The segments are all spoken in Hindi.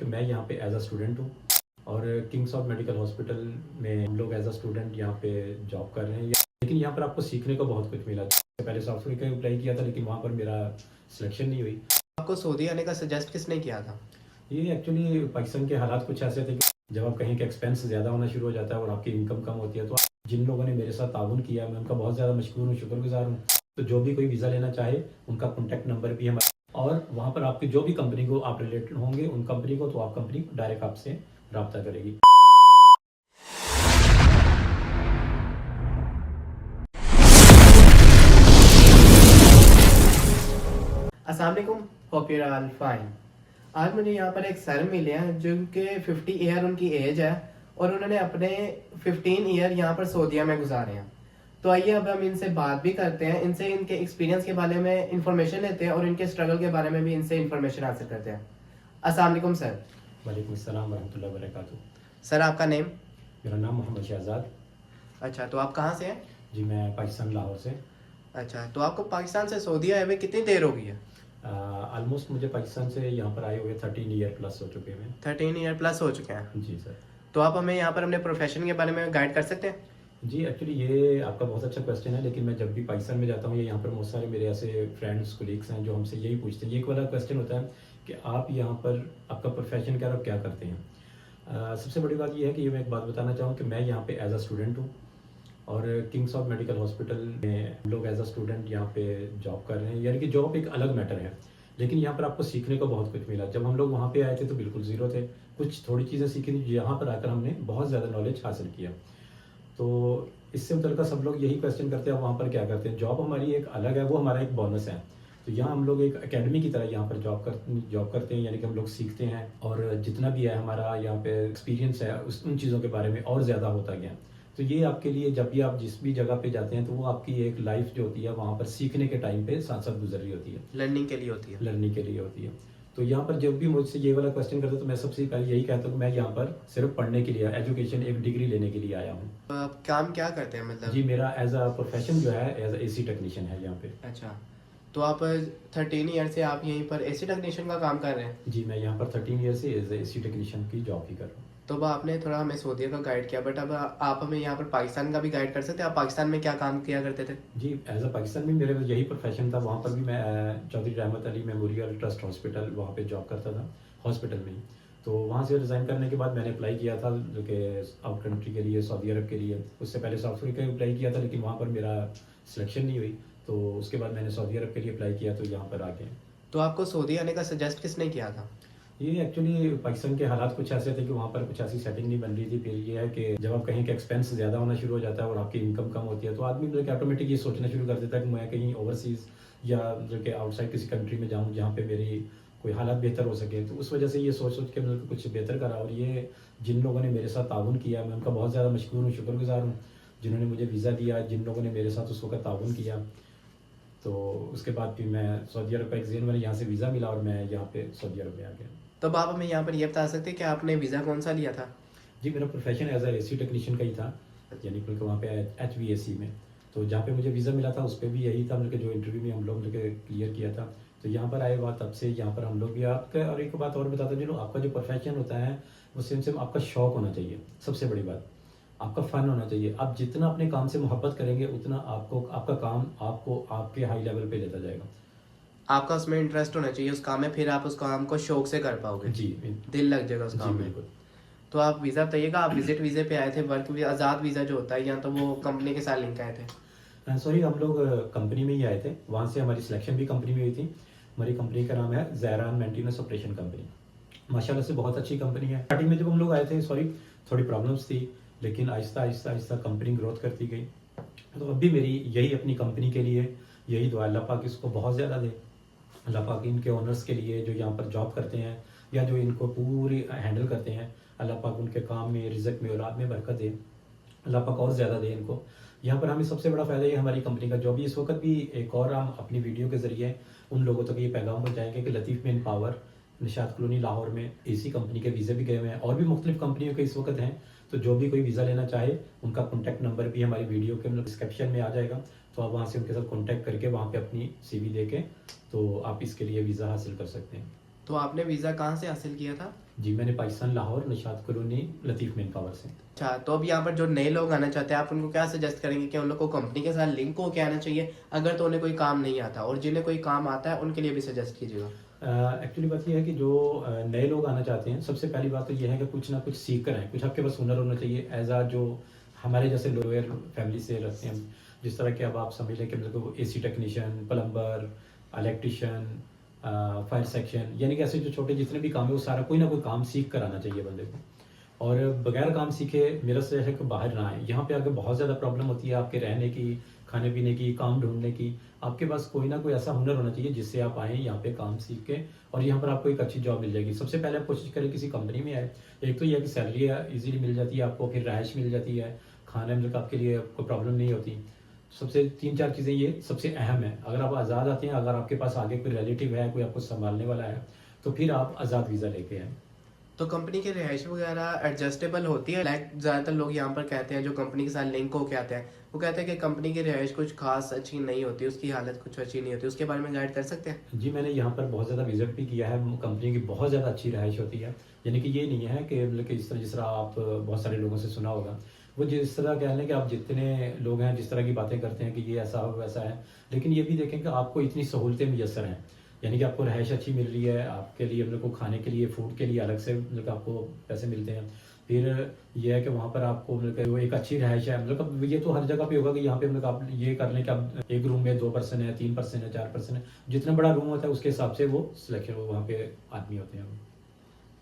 कि मैं यहाँ पे एज अ स्टूडेंट हूँ और किंग्स ऑफ मेडिकल हॉस्पिटल में हम लोग एज अ स्टूडेंट यहाँ पे जॉब कर रहे हैं। लेकिन यहाँ पर आपको सीखने को बहुत कुछ मिला। पहले सॉफ्टवेयर का अप्लाई किया था लेकिन वहाँ पर मेरा सिलेक्शन नहीं हुई। आपको सऊदी आने का सजेस्ट किसने किया था? ये एक्चुअली पाकिस्तान के हालात कुछ ऐसे थे कि जब आप कहीं का एक्सपेंस ज़्यादा होना शुरू हो जाता है और आपकी इनकम कम होती है, तो जिन लोगों ने मेरे साथ ताउन किया मैं उनका बहुत ज़्यादा मशकूर हूँ, शुक्रगुजार हूँ। तो जो भी कोई वीज़ा लेना चाहे उनका कॉन्टैक्ट नंबर भी हमारा, और वहाँ पर आपकी जो भी कंपनी को आप रिलेटेड होंगे उन कंपनी को, तो आप कंपनी डायरेक्ट आपसे रब्ता करेगी। अस्सलाम वालेकुम, hope you are all fine. आज मुझे यहाँ पर एक सर मिले हैं जिनके 50 ईयर उनकी एज है और उन्होंने अपने 15 ईयर यहाँ पर सऊदीया में गुजारे हैं। तो आइए अब हम इनसे बात भी करते हैं, इनसे इनके एक्सपीरियंस के बारे में इंफॉर्मेशन लेते हैं और इनके स्ट्रगल के बारे में भी इनसे इंफॉर्मेशन हासिल करते हैं। अस्सलाम वालेकुम सर। वालेकुम अस्सलाम वरहमतुल्लाहि वबरकातुहू। सर आपका नेम? मेरा नाम मोहम्मद शहजाद। अच्छा, तो आप कहाँ से हैं? जी मैं पाकिस्तान लाहौर से। अच्छा, तो आपको पाकिस्तान से सऊदी आए हुए कितनी देर हो गई है? ऑलमोस्ट मुझे पाकिस्तान से यहाँ पर आए हुए 13 ईयर प्लस हो चुके हैं। 13 ईयर प्लस हो चुके हैं। जी सर। तो आप हमें यहाँ पर अपने प्रोफेशन के बारे में गाइड कर सकते हैं? जी एक्चुअली ये आपका बहुत अच्छा क्वेश्चन है, लेकिन मैं जब भी पाकिस्तान में जाता हूँ या यहाँ पर बहुत सारे मेरे ऐसे फ्रेंड्स कोलीग्स हैं जो हमसे यही पूछते हैं, ये एक वाला क्वेश्चन होता है कि आप यहाँ पर आपका प्रोफेशन क्या है, आप क्या करते हैं। सबसे बड़ी बात ये है कि ये मैं एक बात बताना चाहूँ कि मैं यहाँ पे एज अ स्टूडेंट हूँ और किंग्स ऑफ मेडिकल हॉस्पिटल में हम लोग एज अ स्टूडेंट यहाँ पे जॉब कर रहे हैं। यानी कि जॉब एक अलग मैटर है, लेकिन यहाँ पर आपको सीखने को बहुत कुछ मिला। जब हम लोग वहाँ पे आए थे तो बिल्कुल ज़ीरो थे, कुछ थोड़ी चीज़ें सीखी थी, यहाँ पर आकर हमने बहुत ज़्यादा नॉलेज हासिल किया। तो इससे मुतल्लिक़ सब लोग यही क्वेश्चन करते हैं आप वहाँ पर क्या करते हैं। जॉब हमारी एक अलग है, वो हमारा एक बोनस है। तो यहाँ हम लोग एक एकेडमी की तरह यहाँ पर जॉब करते हैं, यानी कि हम लोग सीखते हैं और जितना भी है हमारा यहाँ पे एक्सपीरियंस है उन चीज़ों के बारे में और ज़्यादा होता गया। तो ये आपके लिए जब भी आप जिस भी जगह पे जाते हैं तो वो आपकी एक लाइफ जो होती है वहाँ पर सीखने के टाइम पे साथ साथ गुजर रही होती है, लर्निंग के लिए होती है। लर्निंग के लिए होती है। तो यहाँ पर जब भी मुझसे ये वाला क्वेश्चन करते तो मैं सबसे पहले यही कहता हूँ कि मैं यहाँ पर सिर्फ पढ़ने के लिए, एजुकेशन एक डिग्री लेने के लिए आया हूँ। तो आप काम क्या करते हैं मतलब? जी मेरा एज अ प्रोफेशन जो है एज एसी टेक्नीशियन है यहाँ पे। अच्छा, तो आप 13 ईयर से आप यहीं पर एसी टेक्नीशियन का काम कर रहे हैं? जी मैं यहाँ पर 13 ईयर से एज एसी टेक्नीशियन की जॉब ही कर रहा हूँ। तो अब आपने थोड़ा हमें सऊदीया का गाइड किया, बट अब आप हमें यहाँ पर पाकिस्तान का भी गाइड कर सकते हैं? आप पाकिस्तान में क्या काम किया करते थे? जी एज अ पाकिस्तान में मेरा यही प्रोफेशन था। वहाँ पर भी मैं चौधरी रहमत अली मेमोरियल ट्रस्ट हॉस्पिटल वहाँ पे जॉब करता था, हॉस्पिटल में ही। तो वहाँ से रिज़ाइन करने के बाद मैंने अप्लाई किया था जो कि आउट कंट्री के लिए, सऊदी अरब के लिए। उससे पहले साउथ अफ्रीका का अप्लाई किया था लेकिन वहाँ पर मेरा सिलेक्शन नहीं हुई। तो उसके बाद मैंने सऊदी अरब के लिए अप्लाई किया, तो यहाँ पर आ गए। तो आपको सऊदी आने का सजेस्ट किसने किया था? ये एक्चुअली पाकिस्तान के हालात कुछ ऐसे थे कि वहाँ पर कुछ ऐसी सेटिंग नहीं बन रही थी। फिर ये है कि जब आप कहीं का एक्सपेंस ज़्यादा होना शुरू हो जाता है और आपकी इनकम कम होती है, तो आदमी मतलब ऑटोमेटिक ये सोचना शुरू कर देता है कि मैं कहीं ओवरसीज़ या जो कि आउटसाइड किसी कंट्री में जाऊँ जहाँ पे मेरी कोई हालात बेहतर हो सके। तो उस वजह से ये सोच सोच के मतलब कुछ बेहतर करा। और ये जिन लोगों ने मेरे साथ ताउन किया मैं उनका बहुत ज़्यादा मशकूर हूँ, शुक्रगुजार हूँ, जिन्होंने मुझे वीज़ा दिया, जिन लोगों ने मेरे साथ उस वक्त ताउन किया। तो उसके बाद फिर मैं सऊदी अरब का एक ज़ेन यहाँ से वीज़ा मिला और मैं यहाँ पे सऊदी अरब में आ गया। तो अब आप हमें यहाँ पर ये बता सकते हैं कि आपने वीज़ा कौन सा लिया था? जी मेरा profession as a AC technician का ही था, यानी बल्कि वहाँ पे HVAC में। तो जहाँ पे मुझे वीज़ा मिला था उस पर भी यही था, मतलब कि जो इंटरव्यू में हम लोग क्लियर किया था। तो यहाँ पर आए बात तब से यहाँ पर हम लोग भी आपका। और एक बात और बताता हूँ, जो आपका जो प्रोफेशन होता है वो सेम सेम आपका शौक होना चाहिए। सबसे बड़ी बात आपका फ़न होना चाहिए। आप जितना अपने काम से मोहब्बत करेंगे उतना आपको आपका काम आपको आपके हाई लेवल पे लेता जाएगा। आपका उसमें इंटरेस्ट होना चाहिए उस काम में, फिर आप उस काम को शौक से कर पाओगे। जी दिल लग जाएगा उस जी काम में। बिल्कुल। तो आप वीज़ा बताइएगा, आप विजिट वीज़े पे आए थे, वर्क वीज़ा, आज़ाद वीज़ा जो होता है, या तो वो कंपनी के साथ लिंक आए थे? सॉरी हम लोग कंपनी में ही आए थे, वहाँ से हमारी सिलेक्शन भी कंपनी में हुई थी। हमारी कंपनी का नाम है ज़ैरान मेंटेनेंस ऑपरेशन कंपनी। माशाल्लाह से बहुत अच्छी कंपनी है। स्टार्टिंग में जब हम लोग आए थे सॉरी थोड़ी प्रॉब्लम्स थी, लेकिन आहिस्ता आहिस्ता आहिस्ता कंपनी ग्रोथ करती गई। तो अब भी मेरी यही अपनी कंपनी के लिए यही दुआ, अल्लाह पाक इसको बहुत ज़्यादा दे। अल्लाह पाक इनके ओनर्स के लिए जो यहाँ पर जॉब करते हैं या जो इनको पूरी हैंडल करते हैं, अल्लाह पाक उनके काम में, रिज़्क में, औलाद में बरकत दे। अल्लाह पाक और ज़्यादा दे इनको। यहाँ पर हमें सबसे बड़ा फ़ायदा ये हमारी कंपनी का, जो भी इस वक्त भी एक और हम अपनी वीडियो के ज़रिए उन लोगों तक ये पैगाम पहुँचाएँगे कि Latif main power Nishat colony Lahore में एसी कंपनी के वीज़े भी गए हुए हैं और भी मुख्तलिफ कंपनियों के इस वक्त हैं। तो जो भी कोई वीज़ा लेना चाहे उनका कॉन्टैक्ट नंबर भी हमारी वीडियो के मतलब डिस्क्रिप्शन में आ जाएगा। तो आप वहाँ से उनके साथ कॉन्टैक्ट करके वहाँ पे अपनी CV दे के तो आप इसके लिए वीज़ा हासिल कर सकते हैं। तो आपने वीज़ा कहाँ से हासिल किया था? जी, मैंने पाकिस्तान लाहौर निशात कॉलोनी लतीफ़ मैन पावर से। अच्छा, तो अब यहाँ पर जो नए लोग आना चाहते हैं, आप उनको क्या सजेस्ट करेंगे कि उन लोग को कंपनी के साथ लिंक होके आना चाहिए, अगर तो उन्हें कोई काम नहीं आता, और जिन्हें कोई काम आता है उनके लिए भी सजेस्ट कीजिएगा? एक्चुअली बात ये है कि जो नए लोग आना चाहते हैं, सबसे पहली बात तो ये है कि कुछ ना कुछ सीख कर आएँ, कुछ आपके पास हुनर होना चाहिए एज़ जो हमारे जैसे लोअर फैमिली से रखते हैं। जिस तरह के अब आप समझ लें कि मतलब को AC technician, plumber, electrician, fire section, यानी कि ऐसे जो छोटे जितने भी काम है वो सारा कोई ना कोई काम सीख कर आना चाहिए बंदे को। और बगैर काम सीखे मेरा सजेशन है कि बाहर ना आए। यहाँ पे आके बहुत ज़्यादा प्रॉब्लम होती है आपके रहने की, खाने पीने की, काम ढूँढने की। आपके पास कोई ना कोई ऐसा हुनर होना चाहिए जिससे आप आएँ यहाँ पे काम सीख के, और यहाँ पर आपको एक अच्छी जॉब मिल जाएगी। सबसे पहले आप कोशिश करें किसी कंपनी में आए। एक तो ये है कि सैलरी ईज़िली मिल जाती है आपको, फिर रहायश मिल जाती है, खाने में आपके लिए कोई प्रॉब्लम नहीं होती। सबसे 3-4 चीज़ें ये सबसे अहम है। अगर आप आज़ाद आते हैं, अगर आपके पास आगे कोई रिलेटिव है, कोई आपको सँभालने वाला है, तो फिर आप आज़ाद वीज़ा लेके आएँ। तो कंपनी की रिहाइश वगैरह एडजस्टेबल होती है? लाइक ज़्यादातर लोग यहाँ पर कहते हैं, जो कंपनी के साथ लिंक होके आते हैं, वो कहते हैं कि कंपनी की रिहाइश कुछ खास अच्छी नहीं होती, उसकी हालत कुछ अच्छी नहीं होती। उसके बारे में गाइड कर सकते हैं? जी, मैंने यहाँ पर बहुत ज़्यादा विज़िट भी किया है, कंपनी की बहुत ज़्यादा अच्छी रहाइश होती है। यानी कि ये नहीं है कि मतलब कि जिस तरह आप बहुत सारे लोगों से सुना होगा। वो जिस तरह कह लें कि आप जितने लोग हैं, जिस तरह की बातें करते हैं कि ये ऐसा हो, वैसा है। लेकिन ये भी देखें कि आपको इतनी सहूलतें मुयस्सर हैं। यानी कि आपको रहाइश अच्छी मिल रही है, आपके लिए मतलब को खाने के लिए, फूड के लिए अलग से मतलब आपको पैसे मिलते हैं। फिर ये है कि वहाँ पर आपको मतलब कि वो एक अच्छी रहाइश है। मतलब अब ये तो हर जगह पे होगा कि यहाँ पे मतलब आप ये कर लें कि आप एक रूम में 2 पर्सन है, 3 पर्सन है, 4 पर्सन है। जितना बड़ा रूम होता है उसके हिसाब से वो सिलेक्शन वो वहाँ पे आदमी होते हैं।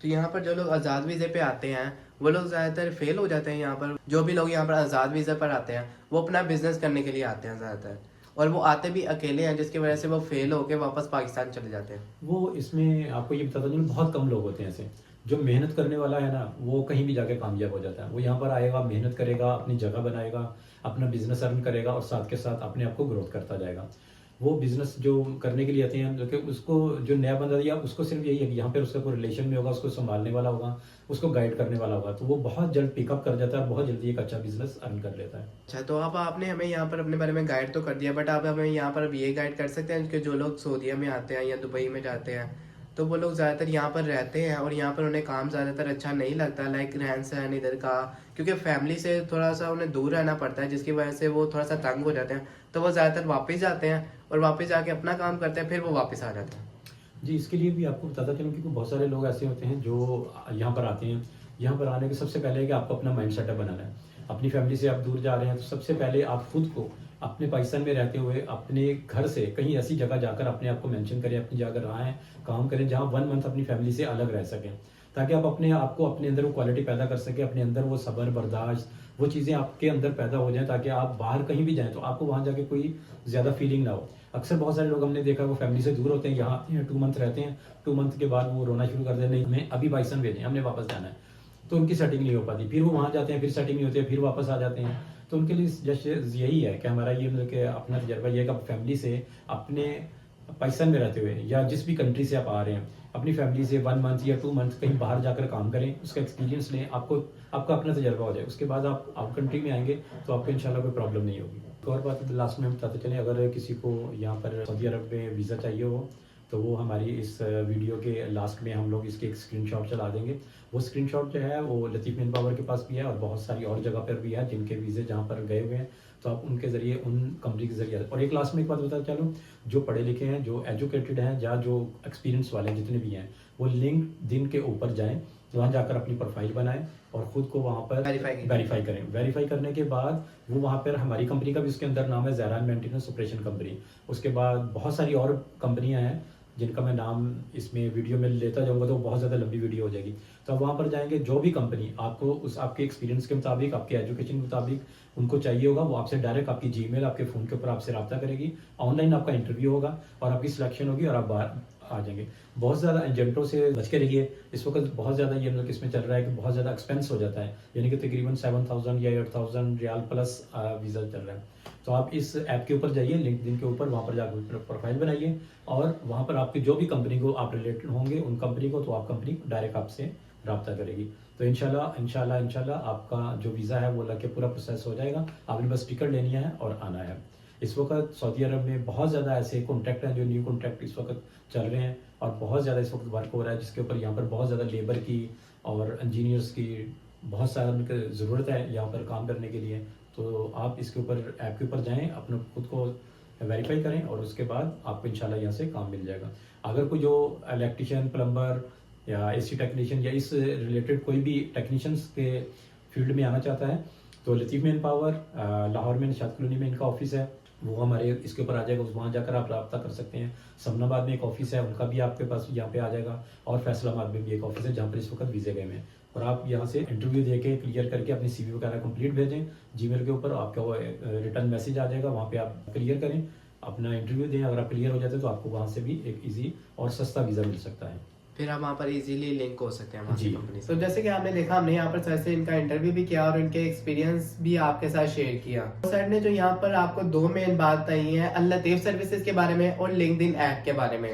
तो यहाँ पर जो लोग आज़ाद वीज़े पे आते हैं, वो लोग ज़्यादातर फेल हो जाते हैं यहाँ पर। जो भी लोग यहाँ पर आज़ाद वीज़े पर आते हैं, वो अपना बिजनेस करने के लिए आते हैं ज़्यादातर, और वो आते भी अकेले हैं, जिसकी वजह से वो फेल होके वापस पाकिस्तान चले जाते हैं। वो इसमें आपको ये बताता चलूँ, बहुत कम लोग होते हैं ऐसे। जो मेहनत करने वाला है ना, वो कहीं भी जाके कामयाब हो जाता है। वो यहाँ पर आएगा, मेहनत करेगा, अपनी जगह बनाएगा, अपना बिज़नेस अर्न करेगा और साथ के साथ अपने आप को ग्रोथ करता जाएगा। वो बिज़नेस जो करने के लिए आते हैं, जो कि उसको जो नया बंदा दिया, उसको सिर्फ़ यही है कि यहाँ पे उसका कोई रिलेशन में होगा, उसको सँभालने वाला होगा, उसको गाइड करने वाला होगा। तो वो बहुत जल्द पिकअप कर जाता है और बहुत जल्दी एक अच्छा बिज़नेस अर्न कर लेता है। अच्छा, तो अब आपने हमें यहाँ पर अपने बारे में गाइड तो कर दिया, बट आप हमें यहाँ पर अब ये गाइड कर सकते हैं कि जो लोग सऊदीया में आते हैं या दुबई में जाते हैं, तो वो लोग ज़्यादातर यहाँ पर रहते हैं और यहाँ पर उन्हें काम ज़्यादातर अच्छा नहीं लगता, लाइक रहन सहन इधर का, क्योंकि फैमिली से थोड़ा सा उन्हें दूर रहना पड़ता है, जिसकी वजह से वो थोड़ा सा तंग हो जाते हैं। तो वो ज़्यादातर वापस जाते हैं और वापस जाके अपना काम करते हैं, फिर वो वापस आ जाते हैं। जी, इसके लिए भी आपको बताता चलूँ कि बहुत सारे लोग ऐसे होते हैं जो यहाँ पर आते हैं। यहाँ पर आने के सबसे पहले है कि आपको अपना माइंड सेटअप बनाना है। अपनी फैमिली से आप दूर जा रहे हैं, तो सबसे पहले आप खुद को अपने पाकिस्तान में रहते हुए अपने घर से कहीं ऐसी जगह जाकर अपने आप को मेंशन करें, अपनी जगह रहें, काम करें, जहाँ 1 मंथ अपनी फैमिली से अलग रह सकें। ताकि आप अपने आप को अपने अंदर वो क्वालिटी पैदा कर सकें, अपने अंदर वो सब्र, बर्दाश्त, वो चीज़ें आपके अंदर पैदा हो जाएँ, ताकि आप बाहर कहीं भी जाएँ, तो आपको वहाँ जाके कोई ज़्यादा फीलिंग ना हो। अक्सर बहुत सारे लोग हमने देखा वो फैमिली से दूर होते हैं, यहाँ आते हैं, 2 मंथ रहते हैं, 2 मंथ के बाद वो रोना शुरू कर देते हैं, नहीं हमें अभी पाकिस्तान भेजें, हमने वापस जाना है। तो उनकी सेटिंग नहीं हो पाती, फिर वो वहाँ जाते हैं, फिर सेटिंग नहीं होती है, फिर वापस आ जाते हैं। तो उनके लिए जैसे यही है कि हमारा ये मतलब कि अपना तजर्बा ये है कि आप फैमिली से अपने पाकिस्तान में रहते हुए या जिस भी कंट्री से आप आ रहे हैं, अपनी फैमिली से 1 मंथ या 2 मंथ कहीं बाहर जाकर काम करें, उसका एक्सपीरियंस लें, आपका अपना तजर्बा हो जाए। उसके बाद आप आउट कंट्री में आएँगे, तो आपको इंशाल्लाह कोई प्रॉब्लम नहीं होगी। एक और बात लास्ट में हम बताते चलें, अगर किसी को यहाँ पर सऊदी अरब में वीज़ा चाहिए हो, तो वो हमारी इस वीडियो के लास्ट में हम लोग इसकी एक स्क्रीनशॉट चला देंगे। वो स्क्रीनशॉट जो है वो लतीफ़ मैन पावर के पास भी है और बहुत सारी और जगह पर भी है जिनके वीज़े जहाँ पर गए हुए हैं, तो आप उनके ज़रिए, उन कंपनी के ज़रिए। और एक लास्ट में एक बात बताता चलूँ, जो पढ़े लिखे हैं, जो एजुकेटेड हैं या जो एक्सपीरियंस वाले हैं, जितने भी हैं, वो लिंक्डइन के ऊपर जाएँ, वहाँ जाकर अपनी प्रोफाइल बनाएँ और ख़ुद को वहाँ पर वेरीफाई करें। वेरीफाई करने के बाद वो वहाँ पर हमारी कंपनी का भी उसके अंदर नाम है ज़हरान मेंटेनेंस ऑपरेशन कंपनी। उसके बाद बहुत सारी और कंपनियाँ हैं जिनका मैं नाम इसमें वीडियो में लेता जाऊँगा तो बहुत ज़्यादा लंबी वीडियो हो जाएगी। तो आप वहाँ पर जाएँगे, जो भी कंपनी आपको उस आपके एक्सपीरियंस के मुताबिक, आपके एजुकेशन के मुताबिक उनको चाहिए होगा, वो आपसे डायरेक्ट आपकी जीमेल, आपके फ़ोन के ऊपर आपसे रब्ता करेगी। ऑनलाइन आपका इंटरव्यू होगा और आपकी सिलेक्शन होगी और आप बाहर आ जाएँगे। बहुत ज़्यादा एजेंटों से बच के रहिए। इस वक़्त बहुत ज़्यादा ये मतलब इसमें चल रहा है कि बहुत ज़्यादा एक्सपेंस हो जाता है, यानी कि तकरीबन 7000 या 8000 रियाल प्लस वीज़ा चल रहा है। तो आप इस ऐप के ऊपर जाइए, लिंक्डइन के ऊपर, वहाँ पर जाकर प्रोफाइल बनाइए और वहाँ पर आपकी जो भी कंपनी को आप रिलेटेड होंगे उन कंपनी को, तो आप कंपनी डायरेक्ट आपसे रब्ता करेगी। तो इंशाल्लाह आपका जो वीज़ा है वो लग के पूरा प्रोसेस हो जाएगा। आपने बस टिकट लेनी है और आना है। इस वक्त सऊदी अरब में बहुत ज़्यादा ऐसे कॉन्ट्रैक्ट हैं जो न्यू कॉन्ट्रैक्ट इस वक्त चल रहे हैं और बहुत ज़्यादा इस वक्त वर्क हो रहा है, जिसके ऊपर यहाँ पर बहुत ज़्यादा लेबर की और इंजीनियर्स की बहुत सारा उनकी ज़रूरत है यहाँ पर काम करने के लिए। तो आप इसके ऊपर ऐप के ऊपर जाएँ, अपने खुद को वेरीफाई करें और उसके बाद आपको इंशाल्लाह यहाँ से काम मिल जाएगा। अगर कोई जो इलेक्ट्रिशियन, प्लम्बर या एसी टेक्नीशियन या इस रिलेटेड कोई भी टेक्नीशियंस के फील्ड में आना चाहता है तो लतीफ़ मैन पावर लाहौर में निशात कॉलोनी में इनका ऑफिस है, वो हमारे इसके ऊपर आ जाएगा, वहाँ जाकर आप रब्ता कर सकते हैं। समनाबाद में एक ऑफिस है, उनका भी आपके पास यहाँ पे आ जाएगा और फैसलाबाद में भी एक ऑफिस है जहाँ पर इस वक्त वीज़े गए हैं। और आप यहाँ से इंटरव्यू दे के क्लियर करके अपनी CV वगैरह कंप्लीट भेजें जीमेल के ऊपर, आपका वो रिटर्न मैसेज आ जाएगा, वहाँ पे आप क्लियर करें, अपना इंटरव्यू दें। अगर आप क्लियर हो जाते हैं तो आपको वहाँ से भी एक ईजी और सस्ता वीज़ा मिल सकता है। फिर आप वहाँ पर इजीली लिंक हो सकते हैं हमारी जी। कंपनी से। तो जैसे कि आपने देखा, हमने यहाँ पर सर से इनका इंटरव्यू भी किया और इनके एक्सपीरियंस भी आपके साथ शेयर किया। सर ने जो यहाँ पर आपको दो मेन बात बताई है, अल लतीफ सर्विसेज के बारे में और लिंक्डइन ऐप के बारे में।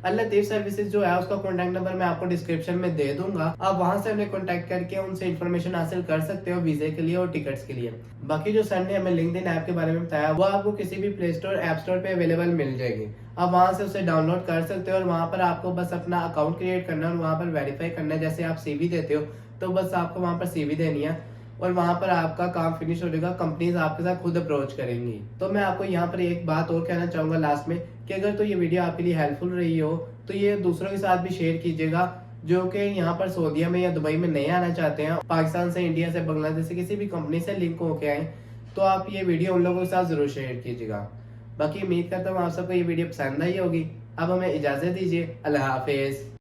अल लतीफ सर्विसेज जो है उसका कॉन्टैक्ट नंबर मैं आपको डिस्क्रिप्शन में दे दूंगा, आप वहां से उन्हें कॉन्टैक्ट करके उनसे इन्फॉर्मेशन हासिल कर सकते हो वीजे के लिए और टिकट्स के लिए। बाकी जो सर ने हमें लिंक्डइन ऐप के बारे में बताया वो आपको किसी भी प्ले स्टोर, ऐप स्टोर पे अवेलेबल मिल जाएगी, आप वहां से उसे डाउनलोड कर सकते हो और वहां पर आपको बस अपना अकाउंट क्रिएट करना है और वहां पर वेरीफाई करना है। जैसे आप CV देते हो तो बस आपको वहां पर CV देनी है और वहां पर आपका काम फिनिश हो जाएगा, कंपनीज आपके साथ खुद अप्रोच करेंगी। तो मैं आपको यहाँ पर एक बात और कहना चाहूंगा लास्ट में कि अगर तो ये वीडियो आपके लिए हेल्पफुल रही हो तो ये दूसरों के साथ भी शेयर कीजिएगा जो कि यहाँ पर सऊदीया में या दुबई में नहीं आना चाहते हैं, पाकिस्तान से, इंडिया से, बांग्लादेश से, किसी भी कंपनी से लिंक होके आए, तो आप ये वीडियो उन लोगों के साथ जरूर शेयर कीजिएगा। बाकी उम्मीद करता हूँ आप सबको ये वीडियो पसंद आई होगी। अब हमें इजाजत दीजिए, अल्लाह हाफिज।